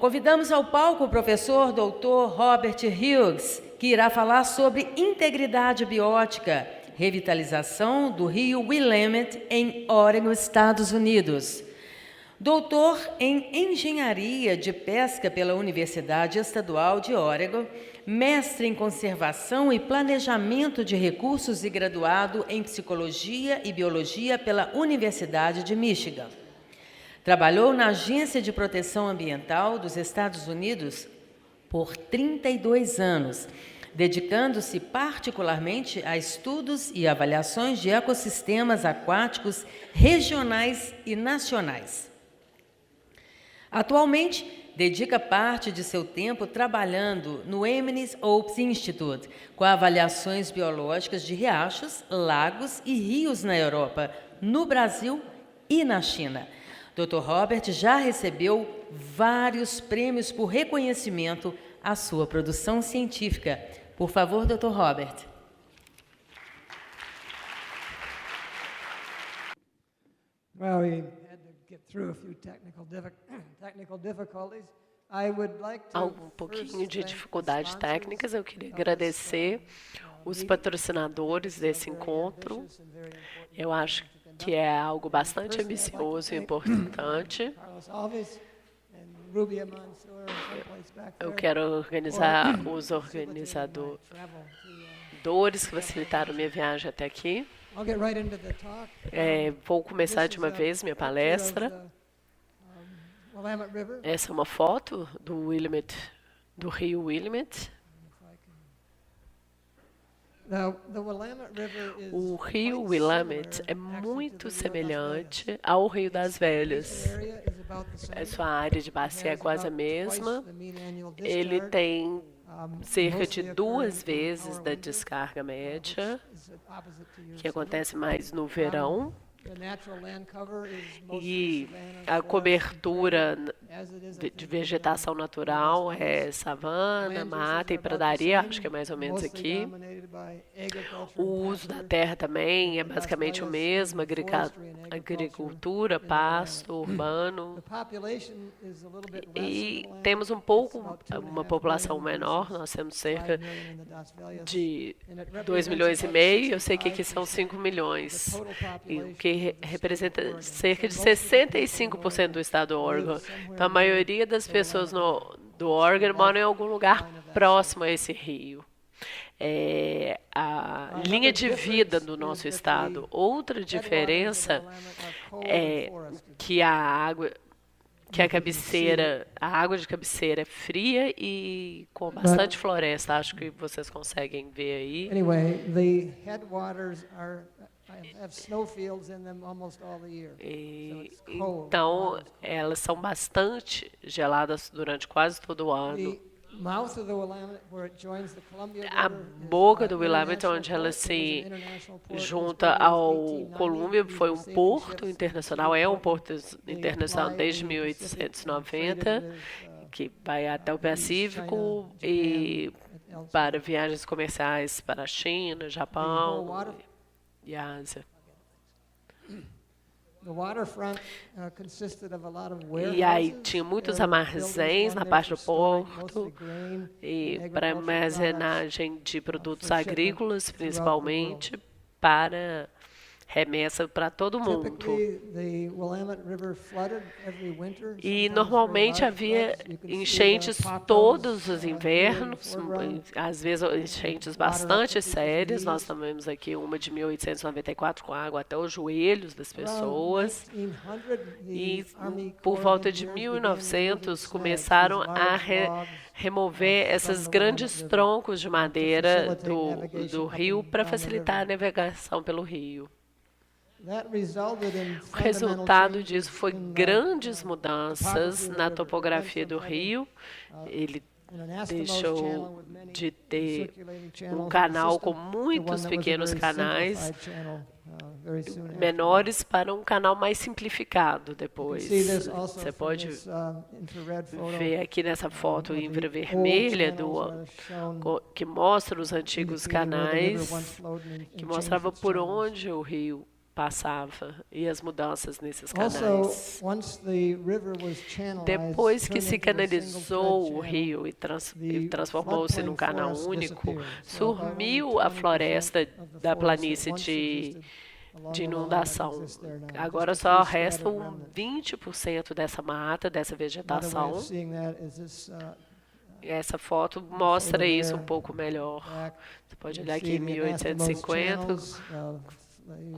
convidamos ao palco o professor Dr. Robert Hughes, que irá falar sobre integridade biótica, revitalização do rio Willamette em Oregon, Estados Unidos. Doutor em Engenharia de Pesca pela Universidade Estadual de Oregon, mestre em Conservação e Planejamento de Recursos e graduado em Psicologia e Biologia pela Universidade de Michigan. Trabalhou na Agência de Proteção Ambiental dos Estados Unidos por 32 anos, dedicando-se particularmente a estudos e avaliações de ecossistemas aquáticos regionais e nacionais. Atualmente, dedica parte de seu tempo trabalhando no Emmons Oaks Institute, com avaliações biológicas de riachos, lagos e rios na Europa, no Brasil e na China. Dr. Robert já recebeu vários prêmios por reconhecimento à sua produção científica. Por favor, Dr. Robert. Well, we had to get through a few technical difficulties. I would like to Um pouquinho de dificuldades técnicas. Eu queria agradecer os patrocinadores desse encontro. Eu acho que é algo bastante ambicioso e importante. Eu quero organizar os organizadores que facilitaram minha viagem até aqui. Vou começar de uma vez minha palestra. Essa é uma foto do Willamette, do rio Willamette. O rio Willamette é muito semelhante ao Rio das Velhas. A sua área de bacia é quase a mesma. Ele tem cerca de 2 vezes da descarga média, que acontece mais no verão. E a cobertura de vegetação natural é savana, mata e pradaria, acho que é mais ou menos aqui. O uso da terra também é basicamente o mesmo, agricultura, pasto, urbano. E temos uma população menor, nós temos cerca de 2,5 milhões, eu sei que aqui são 5 milhões, o que representa cerca de 65% do estado do Oregon. Então, a maioria das pessoas do Oregon moram em algum lugar próximo a esse rio. É a linha de vida do nosso estado. Outra diferença é que a água de cabeceira é fria e com bastante floresta. Acho que vocês conseguem ver aí. Anyway, the headwaters have snowfields in them almost all the year. Então, elas são bastante geladas durante quase todo o ano. A boca do Willamette, onde ela se junta ao Columbia, foi um porto internacional, é um porto internacional desde 1890, que vai até o Pacífico e para viagens comerciais para a China, Japão e a Ásia. E aí tinha muitos armazéns na parte do porto e para armazenagem de produtos agrícolas, principalmente para remessa para todo mundo. E normalmente havia enchentes todos os invernos, às vezes enchentes bastante sérias. Nós tivemos aqui uma de 1894 com água até os joelhos das pessoas. E por volta de 1900 começaram a remover esses grandes troncos de madeira do rio para facilitar a navegação pelo rio. O resultado disso foi grandes mudanças na topografia do rio. Ele deixou de ter um canal com muitos pequenos canais menores para um canal mais simplificado depois. Você pode ver aqui nessa foto infravermelha que mostra os antigos canais, que mostrava por onde o rio passava e as mudanças nesses Also, canais. once the river was channelized, Depois que turned se into a single canalizou thread o channel, rio e the transformou-se num floodplain canal forest único, disappeared. So about only sumiu a 20% floresta of the da forest that planície once de existed along de the line inundação. exists there now. Agora Just a só few resta scattered 20% dessa mata, dessa Another way vegetação. of seeing that is this Essa foto mostra photo isso um there pouco melhor. back. Você pode You olhar can see aqui em the anastomose 1850, channels, the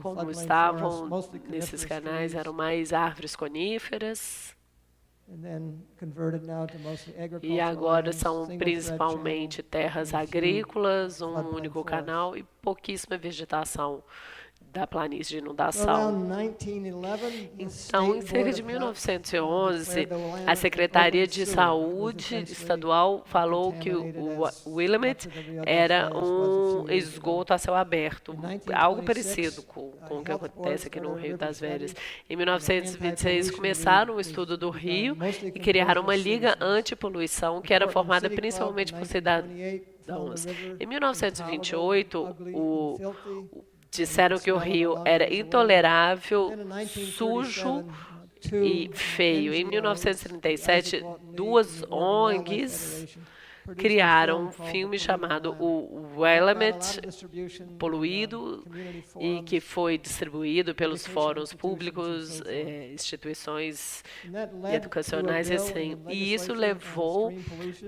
como floodplain estavam forests, mostly nesses coniferous canais, trees, eram mais árvores coníferas. and then converted now to mostly E agricultural agora lands, são single thread principalmente channel, terras and a few agrícolas, um floodplain único forests. canal e pouquíssima vegetação da planície de So inundação. around 1911, the Então, State em cerca Board de of Health 1911, declared the a Willamette Secretaria open de sewer. It was Saúde essentially estadual falou que contaminated as o Willamette much of the Rio das era Velhas was a few years ago. esgoto a céu aberto, In algo 1926, parecido com o que health acontece boards aqui no ordered Rio a das river Velhas. study, Em and 1926, anti-pollution começaram o league estudo was do done, Rio mostly e criaram uma composed of liga citizens. antipoluição que The era Portland formada City Club, principalmente por 1928, cidadãos. found the river Em 1928, intolerable, ugly, o and filthy. disseram que o rio era intolerável, sujo e feio. Em 1937, duas ONGs criaram um filme chamado o Willamette Poluído e que foi distribuído pelos fóruns públicos, instituições educacionais assim. E isso levou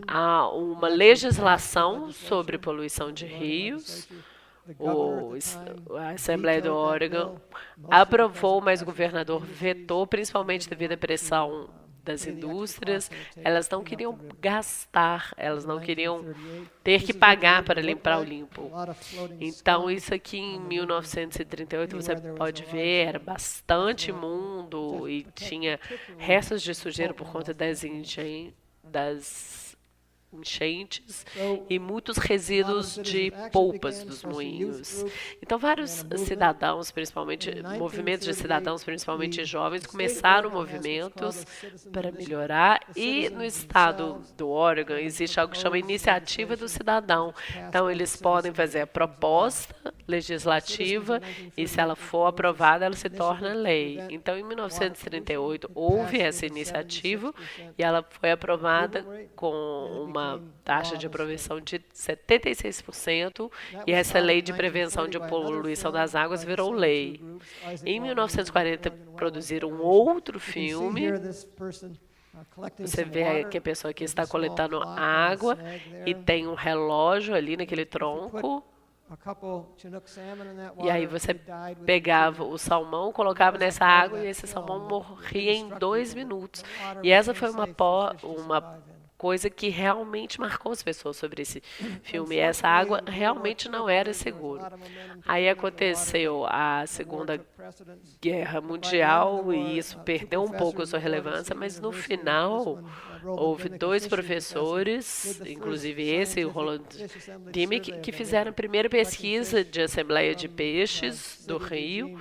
a uma legislação sobre poluição de rios. A Assembleia do Oregon aprovou, mas o governador vetou, principalmente devido à pressão das indústrias. Elas não queriam gastar, elas não queriam ter que pagar para limpar o limpo. Então, isso aqui em 1938, você pode ver, era bastante imundo e tinha restos de sujeira por conta das enchentes e muitos resíduos de polpas dos moinhos. Então, vários cidadãos, principalmente movimentos de cidadãos, principalmente jovens, começaram movimentos para melhorar. E no estado do Oregon existe algo que chama Iniciativa do Cidadão. Então, eles podem fazer a proposta legislativa e, se ela for aprovada, ela se torna lei. Então, em 1938, houve essa iniciativa e ela foi aprovada com uma taxa de aprovação de 76%, e essa lei de prevenção de poluição das águas virou lei. Em 1940, produziram um outro filme. Você vê que a pessoa aqui está coletando água e tem um relógio ali naquele tronco. E aí você pegava o salmão, colocava nessa água e esse salmão morria em 2 minutos. E essa foi uma coisa que realmente marcou as pessoas sobre esse filme. Essa água realmente não era segura. Aí aconteceu a Segunda Guerra Mundial e isso perdeu um pouco a sua relevância, mas no final houve 2 professores, inclusive esse, o Roland Dimick, que fizeram a primeira pesquisa de assembleia de peixes do rio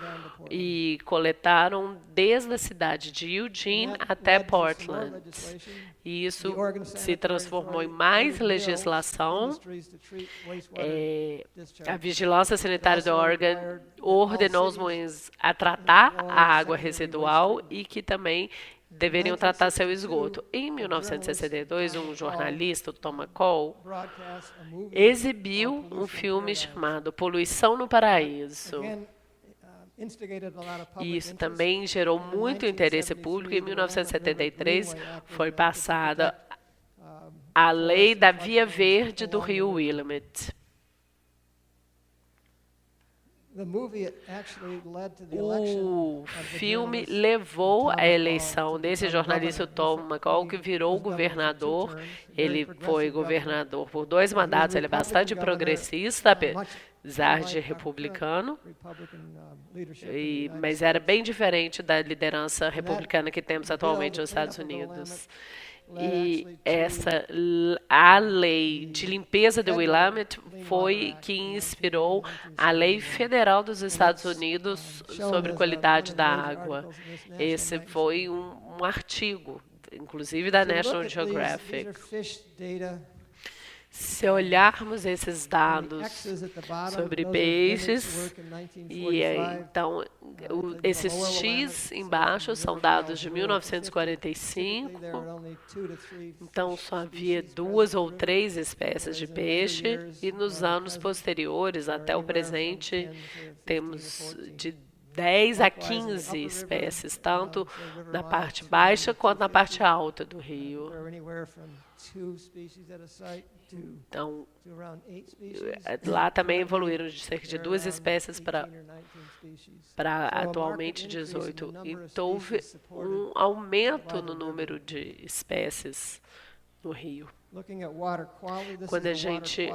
e coletaram desde a cidade de Eugene até Portland. E isso se transformou em mais legislação. A Vigilância Sanitária do Oregon ordenou os moinhos a tratar a água residual e que também deveriam tratar seu esgoto. Em 1962, um jornalista, o Tom McCall, exibiu um filme chamado Poluição no Paraíso. E isso também gerou muito interesse público. Em 1973, foi passada a lei da Via Verde do Rio Willamette. O filme levou à eleição desse jornalista Tom McCall, que virou governador. Ele foi governador por 2 mandatos, ele é bastante progressista, apesar de republicano, mas era bem diferente da liderança republicana que temos atualmente nos Estados Unidos. E a lei de limpeza do Willamette foi que inspirou a lei federal dos Estados Unidos sobre qualidade da água. Esse foi um artigo, inclusive da National Geographic. Se olharmos esses dados sobre peixes, e então esses X embaixo são dados de 1945, então só havia 2 ou 3 espécies de peixe, e nos anos posteriores, até o presente, temos de 10 a 15 espécies, tanto na parte baixa quanto na parte alta do rio. Então, lá também evoluíram de cerca de 2 espécies para atualmente 18. Então, houve um aumento no número de espécies no rio. Quando a gente...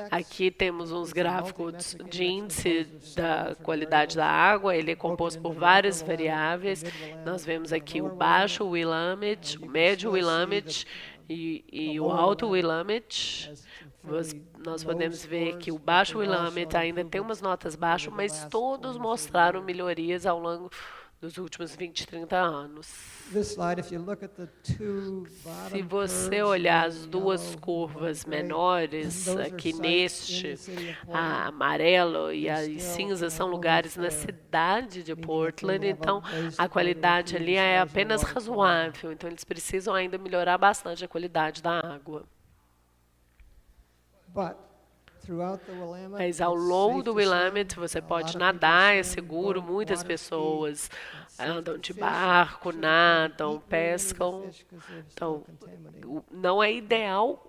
Aqui temos uns gráficos de índice da qualidade da água, ele é composto por várias variáveis. Nós vemos aqui o baixo Willamette, o médio Willamette e o alto Willamette. Nós podemos ver que o baixo Willamette ainda tem umas notas baixas, mas todos mostraram melhorias ao longo dos últimos 20, 30 anos. Se você olhar as duas curvas menores, aqui neste, a amarelo e a cinza são lugares na cidade de Portland, então a qualidade ali é apenas razoável, então eles precisam ainda melhorar bastante a qualidade da água. Mas ao longo do Willamette você pode nadar, é seguro, muitas pessoas andam de barco, nadam, pescam. Então, não é ideal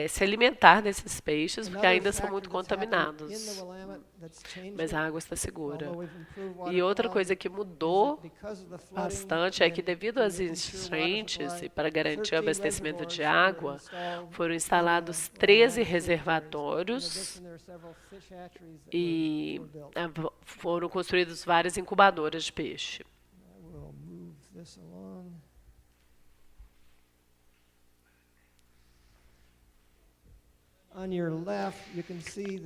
se alimentar desses peixes, porque ainda são muito contaminados. Mas a água está segura. E outra coisa que mudou bastante é que, devido às enchentes e para garantir o abastecimento de água, foram instalados 13 reservatórios e foram construídas várias incubadoras de peixe.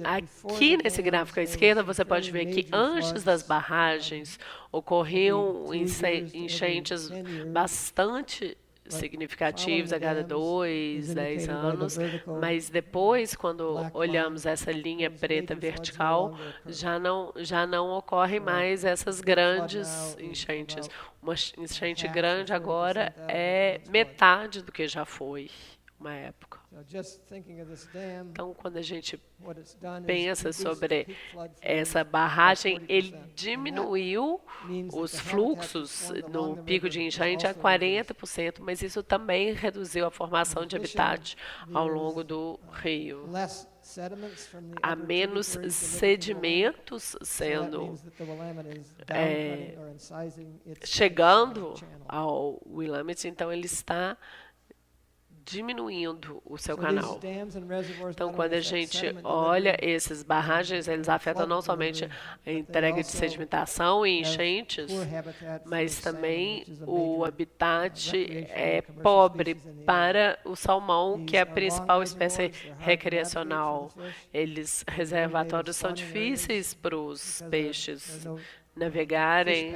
Aqui nesse gráfico à esquerda você pode ver que antes das barragens ocorriam enchentes bastante significativos a cada 2, 10 anos, mas depois, quando olhamos essa linha preta vertical, já não ocorrem mais essas grandes enchentes. Uma enchente grande agora é metade do que já foi uma época. Então, quando a gente pensa sobre essa barragem, ele diminuiu os fluxos no pico de enchente a 40%, mas isso também reduziu a formação de habitat ao longo do rio. Há menos sedimentos chegando ao Willamette, então ele está diminuindo o seu canal. Então, quando a gente olha essas barragens, eles afetam não somente a entrega de sedimentação e enchentes, mas também o habitat é pobre para o salmão, que é a principal espécie recreacional. Reservatórios são difíceis para os peixes navegarem,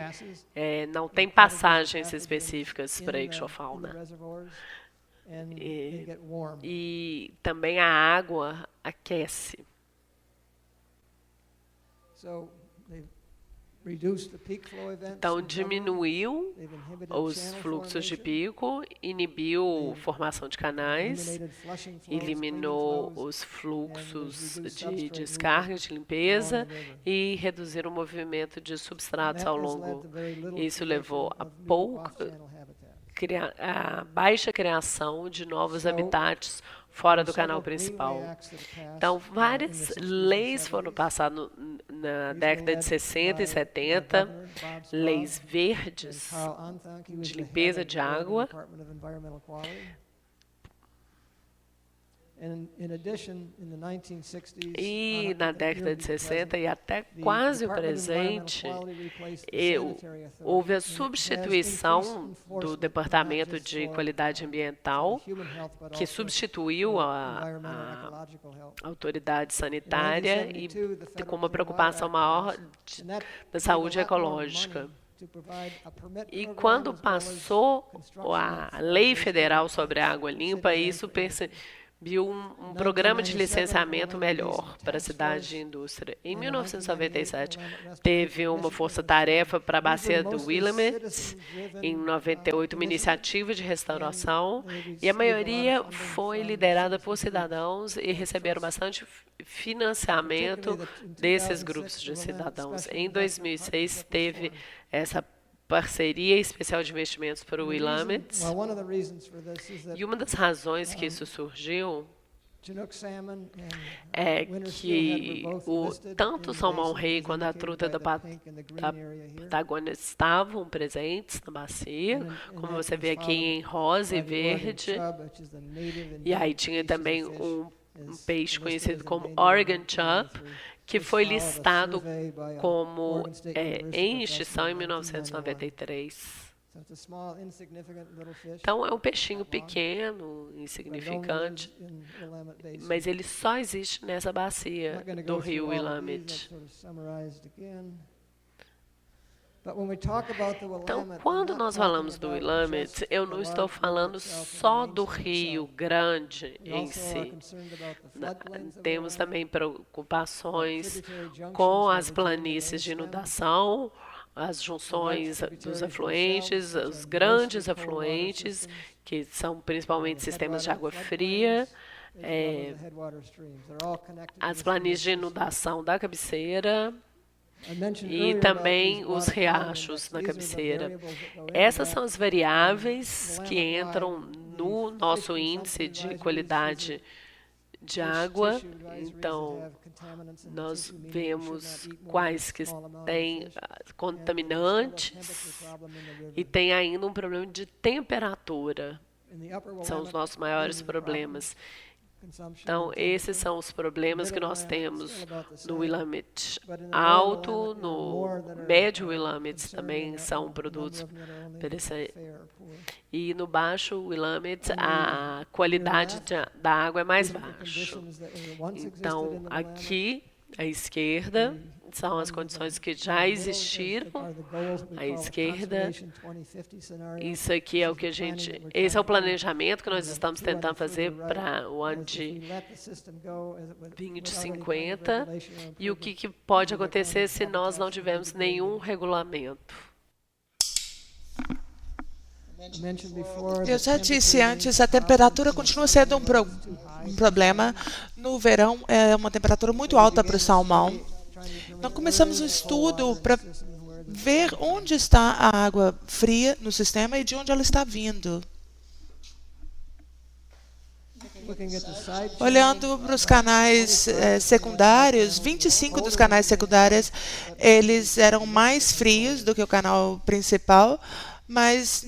não tem passagens específicas para a ixofauna. E também a água aquece. Então, diminuiu os fluxos de pico, inibiu a formação de canais, eliminou os fluxos de descarga, de limpeza e reduziram o movimento de substratos ao longo. Isso levou a baixa criação de novos habitats fora do canal principal. Então, várias leis foram passadas na década de 60 e 70, leis verdes de limpeza de água. E na década de 60 e até quase o presente, houve a substituição do Departamento de Qualidade Ambiental, que substituiu a autoridade sanitária e com uma preocupação maior da saúde ecológica. E quando passou a lei federal sobre a água limpa, isso viu um programa de licenciamento melhor para a cidade e indústria. Em 1997, teve uma força-tarefa para a bacia do Willamette. Em 98, uma iniciativa de restauração. E a maioria foi liderada por cidadãos e receberam bastante financiamento desses grupos de cidadãos. Em 2006, teve essa parceria especial de investimentos para o Willamette. E uma das razões que isso surgiu é que tanto o salmão-rei quanto a truta da Patagônia estavam presentes na bacia, como você vê aqui em rosa e verde. E aí tinha também um peixe conhecido como Oregon Chub, que foi listado como em extinção em 1993. Então, é um peixinho pequeno, insignificante, mas ele só existe nessa bacia do rio Willamette. Então, quando nós falamos do Willamette, eu não estou falando só do Rio Grande em si. Temos também preocupações com as planícies de inundação, as junções dos afluentes, os grandes afluentes, que são principalmente sistemas de água fria, as planícies de inundação da cabeceira, e também os riachos na cabeceira. Essas são as variáveis que entram no nosso índice de qualidade de água. Então, nós vemos quais que têm contaminantes e tem ainda um problema de temperatura. São os nossos maiores problemas. Então, esses são os problemas que nós temos no Willamette alto, no médio Willamette também são produtos interessantes. E no baixo Willamette, a qualidade da água é mais baixa. Então, aqui, à esquerda, são as condições que já existiram. À esquerda, isso aqui é o que esse é o planejamento que nós estamos tentando fazer para o ano de 2050 e o que pode acontecer se nós não tivermos nenhum regulamento. Eu já disse antes, a temperatura continua sendo um problema. No verão, é uma temperatura muito alta para o salmão. Nós começamos um estudo para ver onde está a água fria no sistema e de onde ela está vindo. Olhando para os canais secundários, 25 dos canais secundários, eles eram mais frios do que o canal principal, mas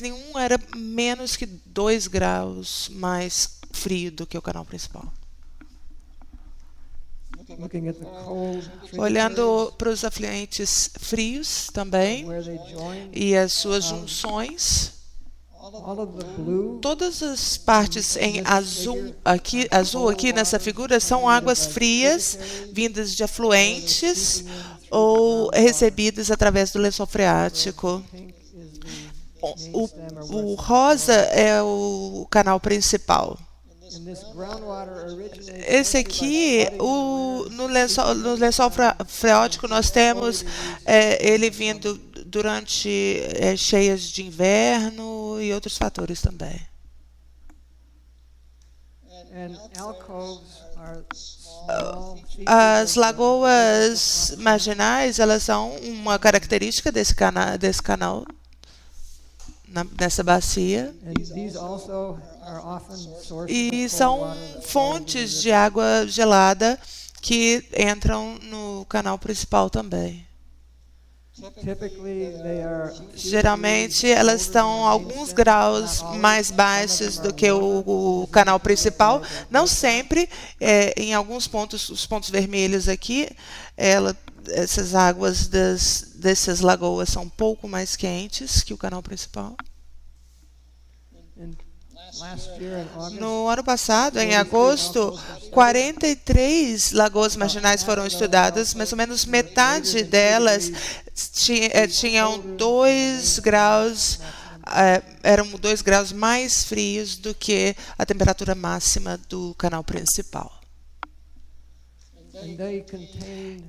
nenhum era menos que 2 graus mais frio do que o canal principal. Olhando para os afluentes frios também e as suas junções, todas as partes em azul aqui nessa figura são águas frias vindas de afluentes ou recebidas através do lençol freático. O rosa é o canal principal. Esse aqui, no lençol freático, nós temos ele vindo durante cheias de inverno e outros fatores também. As lagoas marginais, elas são uma característica desse canal nessa bacia. E são fontes de água gelada que entram no canal principal também. Geralmente, elas estão alguns graus mais baixos do que o canal principal. Não sempre, em alguns pontos, os pontos vermelhos aqui, essas águas dessas lagoas são um pouco mais quentes que o canal principal. No ano passado, em agosto, 43 lagoas marginais foram estudadas, mais ou menos metade delas tinham 2 graus eram 2 graus mais frios do que a temperatura máxima do canal principal.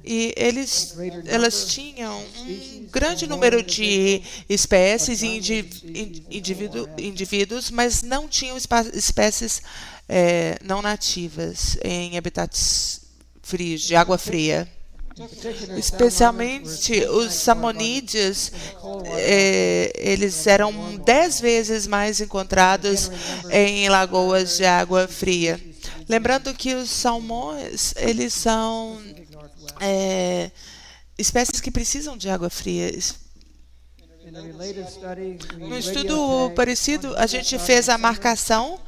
E elas tinham um grande número de espécies e indivíduos, mas não tinham espécies não nativas em habitats frios, de água fria. Especialmente os salmonídeos, eles eram 10 vezes mais encontrados em lagoas de água fria. Lembrando que os salmões, eles são espécies que precisam de água fria. No estudo parecido, a gente fez a marcação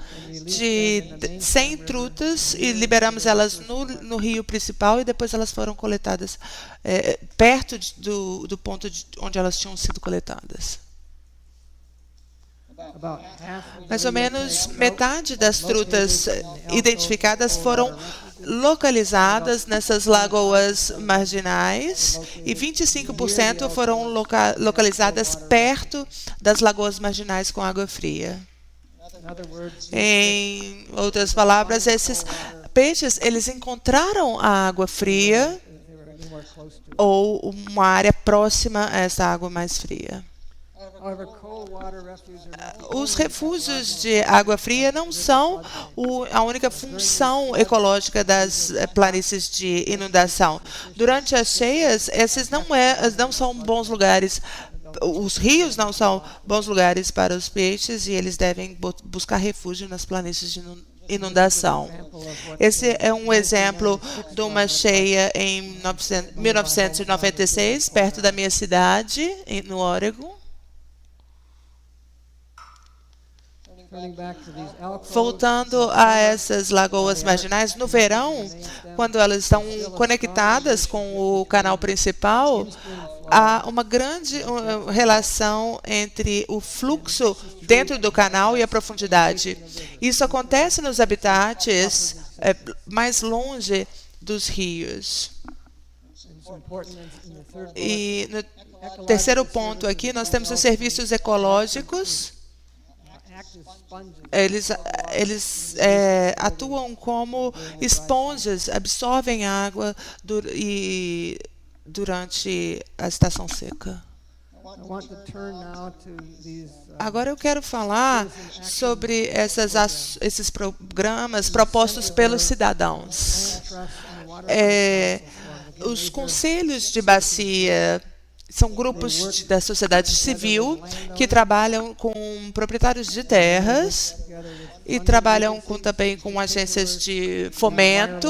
de 100 trutas e liberamos elas no rio principal e depois elas foram coletadas perto do ponto onde elas tinham sido coletadas. Mais ou menos metade das trutas identificadas foram localizadas nessas lagoas marginais e 25% foram localizadas perto das lagoas marginais com água fria. Em outras palavras, esses peixes, eles encontraram a água fria ou uma área próxima a essa água mais fria. Os refúgios de água fria não são a única função ecológica das planícies de inundação. Durante as cheias, esses não são bons lugares. Os rios não são bons lugares para os peixes e eles devem buscar refúgio nas planícies de inundação. Esse é um exemplo de uma cheia em 1996, perto da minha cidade, no Oregon. Voltando a essas lagoas marginais, no verão, quando elas estão conectadas com o canal principal, há uma grande relação entre o fluxo dentro do canal e a profundidade. Isso acontece nos habitats mais longe dos rios. E no terceiro ponto aqui, nós temos os serviços ecológicos. Eles atuam como esponjas, absorvem água durante a estação seca. Agora eu quero falar sobre esses programas propostos pelos cidadãos. Os conselhos de bacia são grupos da sociedade civil que trabalham com proprietários de terras e trabalham também com agências de fomento.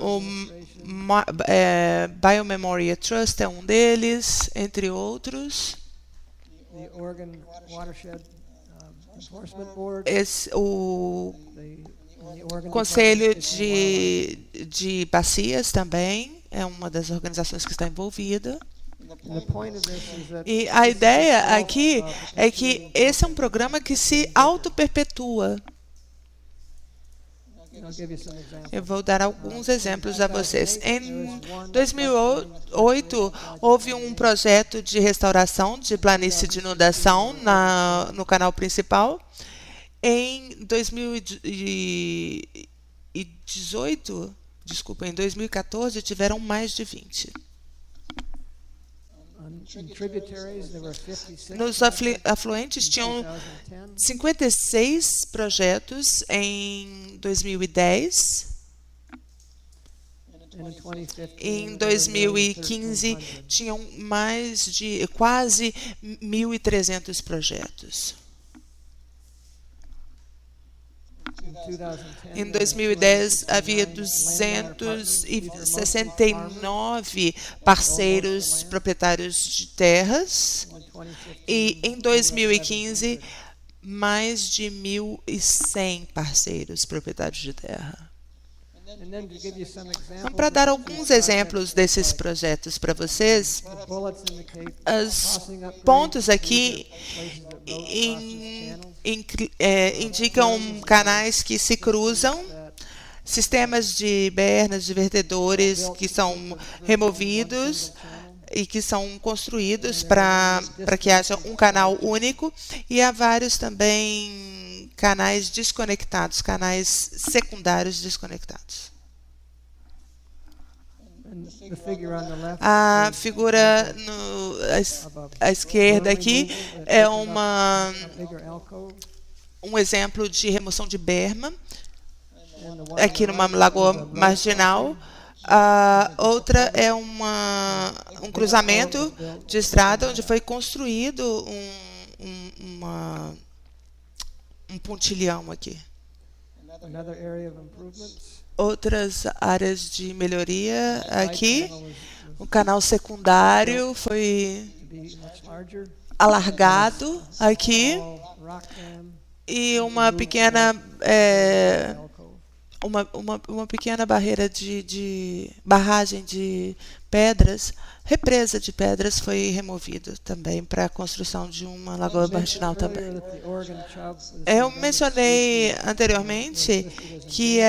O Biomemorial Trust é um deles, entre outros. O Conselho de Bacias também é uma das organizações que está envolvida. E a ideia aqui é que esse é um programa que se auto-perpetua. Eu vou dar alguns exemplos a vocês. Em 2008, houve um projeto de restauração de planície de inundação no canal principal. Em 2014, tiveram mais de 20. Nos afluentes tinham 56 projetos em 2010. Em 2015, tinham quase 1.300 projetos. Em 2010, havia 269 parceiros proprietários de terras e, em 2015, mais de 1.100 parceiros proprietários de terra. Então, para dar alguns exemplos desses projetos para vocês, os pontos aqui indicam canais que se cruzam, sistemas de bernas, de vertedores que são removidos, e que são construídos para que haja um canal único, e há vários também canais desconectados, canais secundários desconectados. A figura à esquerda aqui é um exemplo de remoção de berma, aqui numa lagoa marginal. A outra é um cruzamento de estrada onde foi construído um pontilhão aqui. Outras áreas de melhoria aqui. O canal secundário foi alargado aqui e uma pequena barreira de barragem de pedras, represa de pedras, foi removido também para a construção de uma lagoa marginal também. Eu mencionei anteriormente que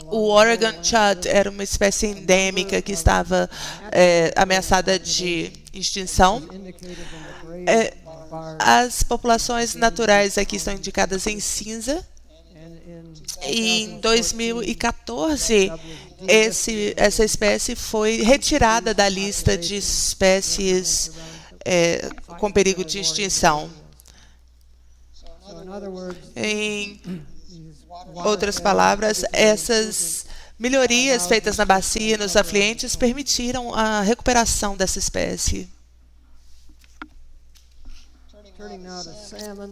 o Oregon Chud era uma espécie endêmica que estava ameaçada de extinção. As populações naturais aqui estão indicadas em cinza. Em 2014, essa espécie foi retirada da lista de espécies com perigo de extinção. Em outras palavras, essas melhorias feitas na bacia e nos afluentes permitiram a recuperação dessa espécie.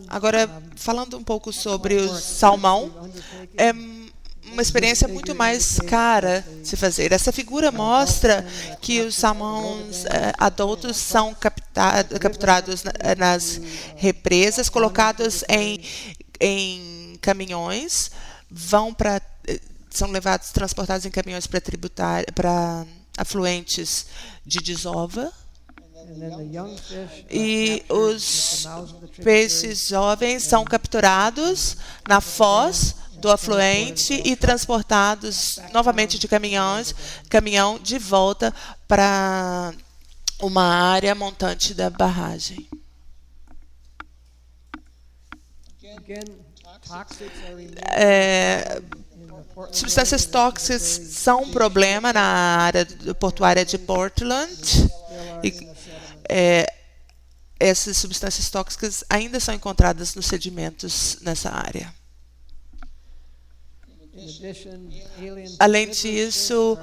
Agora, falando um pouco sobre o salmão, é uma experiência muito mais cara de se fazer. Essa figura mostra que os salmões adultos são capturados nas represas, colocados em caminhões, são transportados em caminhões para afluentes de desova. E os peixes jovens são capturados na foz do afluente e transportados novamente de caminhão de volta para uma área montante da barragem. Substâncias tóxicas são um problema na área portuária de Portland. Essas substâncias tóxicas ainda são encontradas nos sedimentos nessa área. Além disso,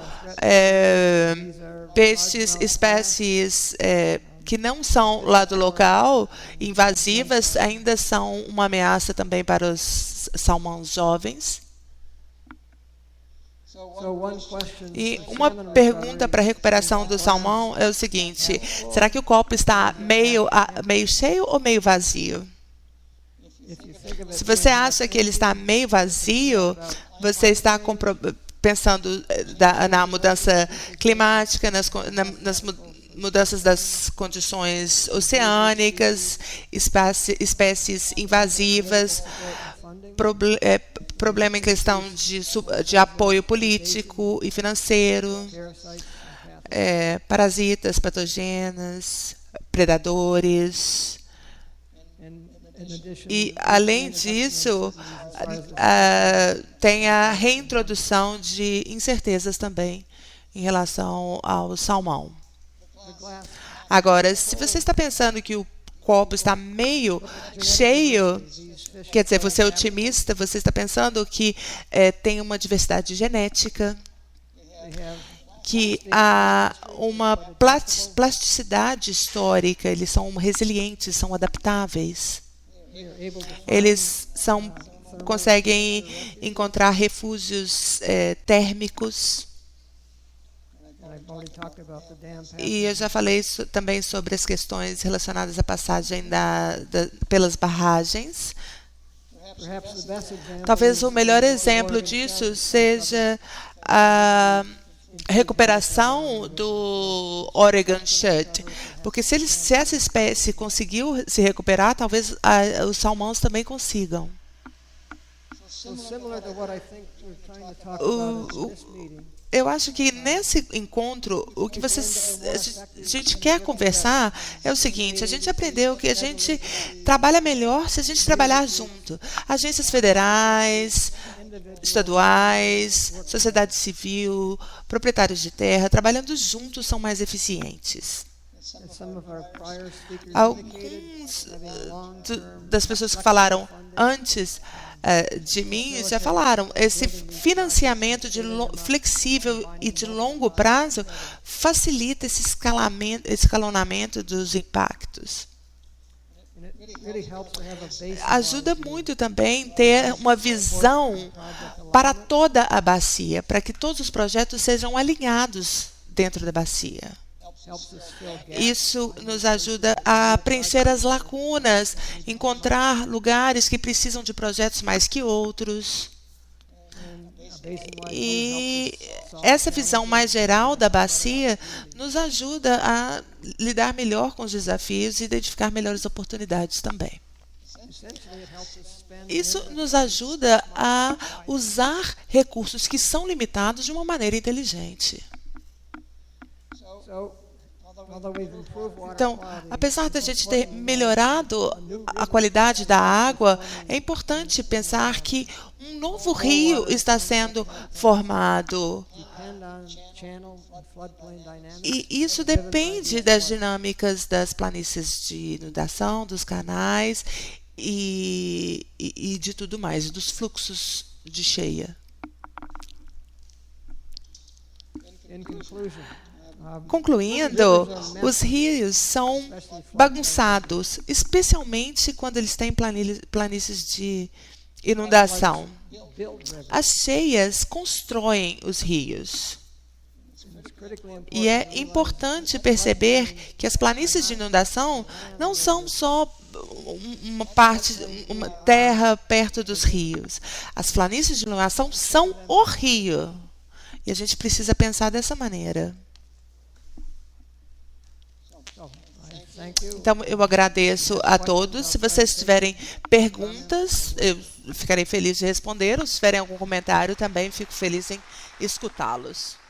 peixes, espécies que não são lá do local, invasivas, ainda são uma ameaça também para os salmões jovens. E uma pergunta para a recuperação do salmão é o seguinte: será que o copo está meio cheio ou meio vazio? Se você acha que ele está meio vazio, você está pensando na mudança climática, nas mudanças das condições oceânicas, espécies invasivas, problema em questão de apoio político e financeiro, parasitas, patógenos, predadores. E, além disso, tem a reintrodução de incertezas também em relação ao salmão. Agora, se você está pensando que o copo está meio cheio, quer dizer, você é otimista, você está pensando que tem uma diversidade genética, que há uma plasticidade histórica, eles são resilientes, são adaptáveis. Eles conseguem encontrar refúgios térmicos. E eu já falei também sobre as questões relacionadas à passagem pelas barragens. Talvez o melhor exemplo disso seja a recuperação do Oregon Chud, porque se essa espécie conseguiu se recuperar, talvez os salmões também consigam. eu acho que nesse encontro, o que a gente quer conversar é o seguinte: a gente aprendeu que a gente trabalha melhor se a gente trabalhar junto. Agências federais, estaduais, sociedade civil, proprietários de terra, trabalhando juntos são mais eficientes. Alguns das pessoas que falaram antes de mim já falaram, esse financiamento flexível e de longo prazo facilita esse escalonamento dos impactos. Ajuda muito também ter uma visão para toda a bacia, para que todos os projetos sejam alinhados dentro da bacia. Isso nos ajuda a preencher as lacunas, encontrar lugares que precisam de projetos mais que outros. E essa visão mais geral da bacia nos ajuda a lidar melhor com os desafios e identificar melhores oportunidades também. Isso nos ajuda a usar recursos que são limitados de uma maneira inteligente. Então, apesar de a gente ter melhorado a qualidade da água, é importante pensar que um novo rio está sendo formado. E isso depende das dinâmicas das planícies de inundação, dos canais e de tudo mais, dos fluxos de cheia. Concluindo, os rios são bagunçados, especialmente quando eles têm planícies de inundação. As cheias constroem os rios. E é importante perceber que as planícies de inundação não são só uma terra perto dos rios. As planícies de inundação são o rio. E a gente precisa pensar dessa maneira. Então, eu agradeço a todos. Se vocês tiverem perguntas, eu ficarei feliz de responder. Ou se tiverem algum comentário, também fico feliz em escutá-los.